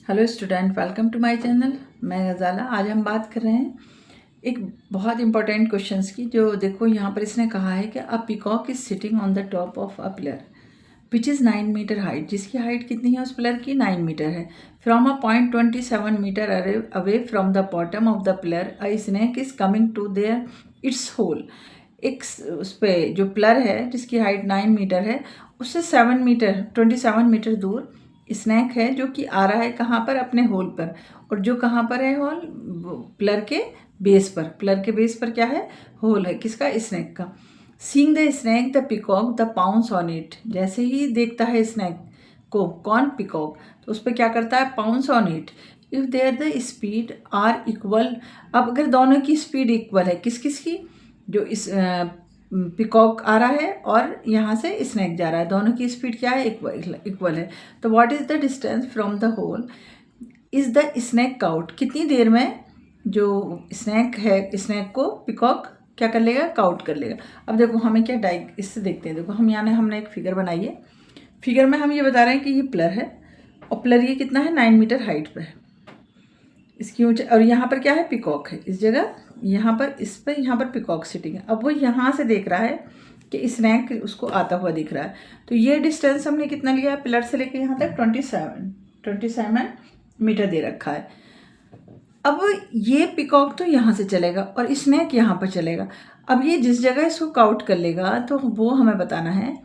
Hello student, welcome to my channel. मैं गज़ाला। आज हम बात कर रहे हैं एक बहुत इंपॉर्टेंट क्वेश्चंस की। जो देखो यहाँ पर इसने कहा है कि a peacock is sitting on the top of a pillar which is 9 metre height, जिसकी हाइट कितनी है उस पिलर की 9 मीटर है। From a point 27 metre away from the bottom of the pillar a snake is coming to there its hole. एक उस पर जो पिलर है जिसकी हाइट 9 मीटर है उससे 27 मीटर दूर स्नैक है जो कि आ रहा है कहाँ पर, अपने होल पर। और जो कहाँ पर है होल, पिलर के बेस पर। पिलर के बेस पर क्या है, होल है किसका, स्नैक का। Seeing the snake the peacock the pounce on it, जैसे ही देखता है स्नैक को कौन, पिकॉक, तो उस पर क्या करता है, pounce on it. If there the speed are equal, अब अगर दोनों की स्पीड इक्वल है, किस किस की, जो इस पिकॉक आ रहा है और यहाँ से स्नैक जा रहा है, दोनों की स्पीड क्या है, इक्वल है। तो what is the distance from the hole is the snake caught, कितनी देर में जो स्नैक है, स्नैक को पिकॉक क्या कर लेगा, काउट कर लेगा। अब देखो हमें क्या इससे देखते हैं। देखो हमने एक फिगर बनाई है। फिगर में हम ये बता रहे हैं कि ये पिलर है और पिलर ये कितना है, 9 मीटर हाइट पे है इसकी ऊंचाई। और यहाँ पर क्या है, पिकॉक है इस जगह, यहाँ पर इस पर, यहाँ पर पिकॉक सिटिंग है। अब वो यहाँ से देख रहा है कि स्नैक उसको आता हुआ दिख रहा है। तो ये डिस्टेंस हमने कितना लिया है, पिलर से लेकर यहाँ तक 27 मीटर दे रखा है। अब ये पिकॉक तो यहाँ से चलेगा और स्नैक यहाँ पर चलेगा। अब ये जिस जगह इसको काउट कर लेगा तो वो हमें बताना है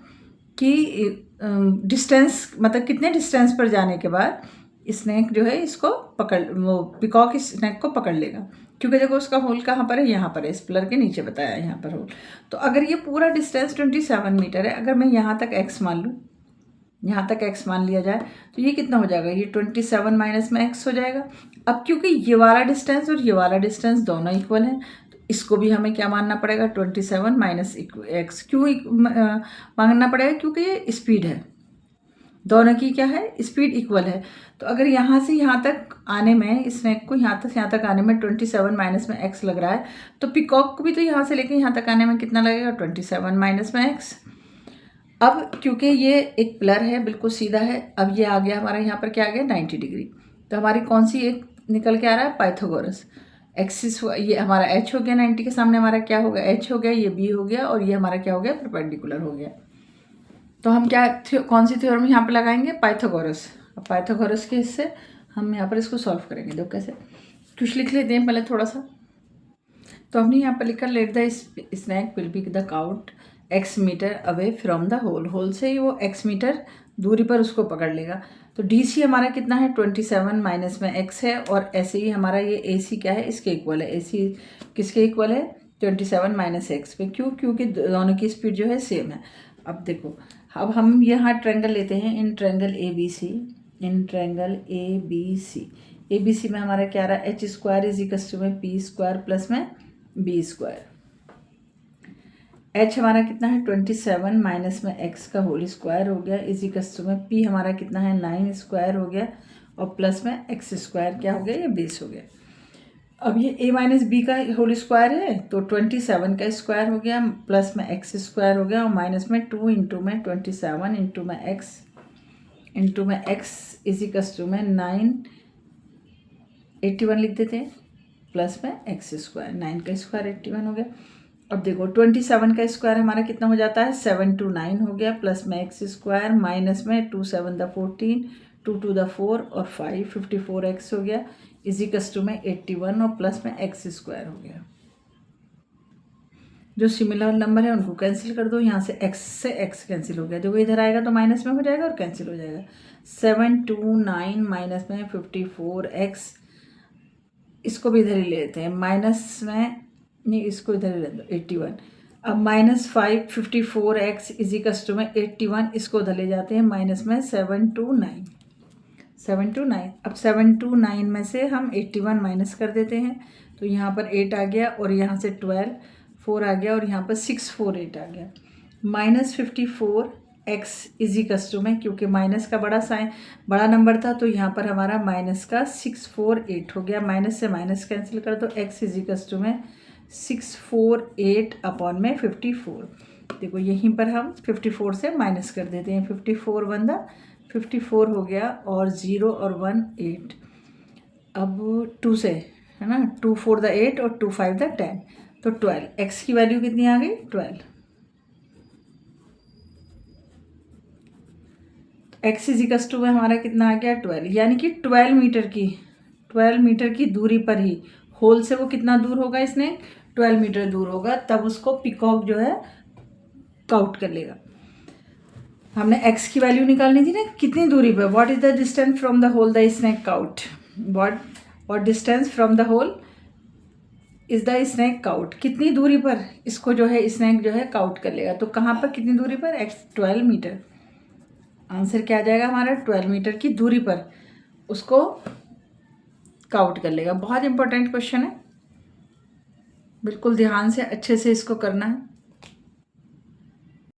कि डिस्टेंस, मतलब कितने डिस्टेंस पर जाने के बाद स्नैक जो है इसको वो पिकॉक इस स्नैक को पकड़ लेगा। क्योंकि देखो उसका होल कहाँ पर है, यहाँ पर है, इस पिलर के नीचे बताया यहाँ पर होल। तो अगर ये पूरा डिस्टेंस 27 मीटर है, अगर मैं यहाँ तक x मान लूँ, यहाँ तक x मान लिया जाए, तो ये कितना हो जाएगा, ये 27 माइनस में x हो जाएगा। अब क्योंकि ये वाला डिस्टेंस और ये वाला डिस्टेंस दोनों इक्वल हैं, तो इसको भी हमें क्या मानना पड़ेगा, 27 माइनस x। क्यों मानना पड़ेगा, क्योंकि ये स्पीड है, दोनों की क्या है, स्पीड इक्वल है। तो अगर यहाँ से यहाँ तक आने में, स्नैक को यहाँ तक आने में 27 माइनस में x लग रहा है, तो पिकॉक को भी तो यहाँ से लेकर यहाँ तक आने में कितना लगेगा, 27 माइनस में x। अब क्योंकि ये एक पिलर है, बिल्कुल सीधा है, अब ये आ गया हमारा, यहाँ पर क्या आ गया, 90 डिग्री। तो हमारी कौन सी एक निकल के आ रहा है, पाइथागोरस। एक्सिस ये हमारा h हो गया, 90 के सामने हमारा क्या हो गया, h हो गया, ये b हो गया, और ये हमारा क्या हो गया, परपेंडिकुलर हो गया। तो हम क्या कौन सी थ्योरम यहाँ पर लगाएंगे, पाइथागोरस। अब पाइथागोरस के हिस्से हम यहाँ पर इसको सॉल्व करेंगे। देखो कैसे, कुछ लिख लेते हैं पहले थोड़ा सा। तो हमने यहाँ पर लिखा, let the snake will be the caught x metre away from the hole. Hole से ही वो x मीटर दूरी पर उसको पकड़ लेगा। तो DC हमारा कितना है, 27 माइनस में x है, और ऐसे ही हमारा ये AC क्या है, इसके इक्वल है। AC किसके इक्वल है, 27 माइनस एक्स पे। क्यों, क्योंकि दोनों की स्पीड जो है सेम है। अब देखो, अब हम यहाँ ट्रायंगल लेते हैं, in triangle ABC, in triangle ABC में हमारा क्या रहा है, h² इज इक्वल टू में p² प्लस में b²। h हमारा कितना है, 27 माइनस में x का होल स्क्वायर हो गया, इज इक्वल टू में p हमारा कितना है, 9² हो गया, और प्लस में x² क्या हो गया, ये बेस हो गया। अब ये a माइनस बी का होल स्क्वायर है, तो 27 का स्क्वायर हो गया, प्लस में x² हो गया, और माइनस में 2 इंटू में 27 इंटू में x इज इक्वल टू में 981 लिख देते हैं, प्लस में x², 9 का स्क्वायर 81 हो गया। अब देखो 27 का स्क्वायर हमारा कितना हो जाता है, 729 हो गया, प्लस में x² माइनस में 2 7 द 14, 2 2 द 4 और 5 54x हो गया, इज इक्वल टू में 81, और प्लस में x² हो गया। जो सिमिलर नंबर है उनको कैंसिल कर दो, यहाँ से x कैंसिल हो गया, जो इधर आएगा तो माइनस में हो जाएगा और कैंसिल हो जाएगा। 729 माइनस में 54x, इसको भी इधर ही ले लेते हैं, माइनस में नहीं, इसको इधर ले लो 81। अब minus 5 54x is equal to में 81, इसको उधर ले जाते हैं, माइनस में 729। अब 729 में से हम 81 माइनस कर देते हैं, तो यहाँ पर 8 आ गया, और यहाँ से 12 4 आ गया, और यहाँ पर 648 आ गया। Minus 54x is equal to में, क्योंकि माइनस का बड़ा नंबर था, तो यहाँ पर हमारा माइनस का 648 हो गया। माइनस से माइनस कैंसिल कर दो, x इज इक्वल टू में 648 अपॉन में 54। देखो यहीं पर हम 54 से माइनस कर देते हैं, 54 1 द 54 हो गया, और 0 और 1 8। अब 2 से, है ना, 2 4 द 8 और 2 5 द 10, तो 12। एक्स की वैल्यू कितनी आ गई? 12। एक्स इजिकल्स टू में हमारा कितना आ गया? 12, यानी कि 12 मीटर की दूरी पर ही होल से वो कितना दूर होगा? इसने 12 मीटर दूर होगा, तब उसको पिकॉक जो है काउंट कर लेगा। हमने एक्स की वैल्यू निकालनी थी ना, कितनी दूरी पर, what is the distance from the hole the snake caught, what distance from the hole is the snake caught, कितनी दूरी पर इसको जो है स्नेक जो है काउंट कर लेगा। तो कहाँ पर, कितनी दूरी पर? X 12 metre. आंसर क्या आ जाएगा हमारा? 12 मीटर की दूरी पर उसको काउंट कर लेगा। बहुत इंपॉर्टेंट क्वेश्चन है, बिल्कुल ध्यान से अच्छे से इसको करना है।